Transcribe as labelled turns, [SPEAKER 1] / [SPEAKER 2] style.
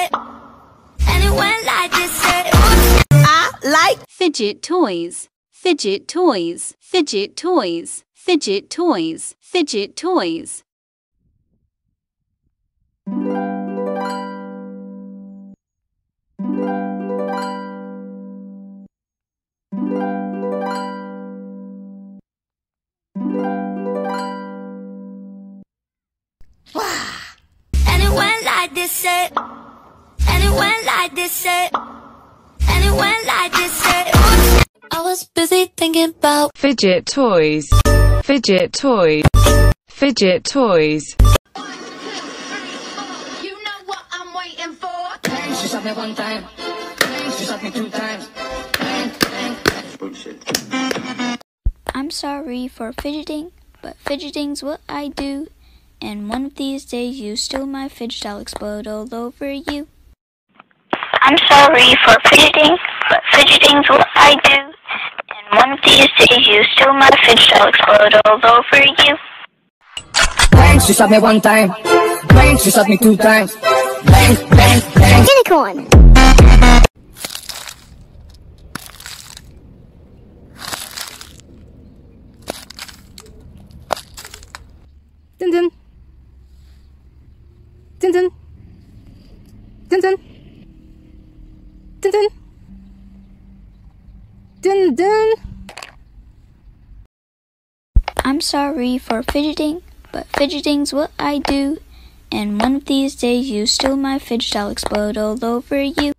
[SPEAKER 1] it. And it went like this.
[SPEAKER 2] I like
[SPEAKER 3] fidget toys, fidget toys, fidget toys, fidget toys, fidget toys.
[SPEAKER 1] And it went like this. And it went like this. And it went like this. I was busy thinking about
[SPEAKER 4] fidget toys, fidget toys, fidget toys.
[SPEAKER 1] You know what I'm waiting for.
[SPEAKER 5] Bang, she shot me one time. Bang, she shot me two times. Bang, bang, bang. Bullshit.
[SPEAKER 6] I'm sorry for fidgeting, but fidgeting's what I do. And one of these days you steal my fidget, I'll explode all over you.
[SPEAKER 7] I'm sorry for fidgeting, but fidgeting's what I do. And one of these days you steal my fidget, I'll explode all over you.
[SPEAKER 5] Bang, she shot me one time. Bang, she shot me two times. Bang, bang, bang.
[SPEAKER 2] unicorn. Dun dun. Dun dun. Dun dun. Dun dun. Dun dun.
[SPEAKER 6] I'm sorry for fidgeting, but fidgeting's what I do. And one of these days you steal my fidget, I'll explode all over you.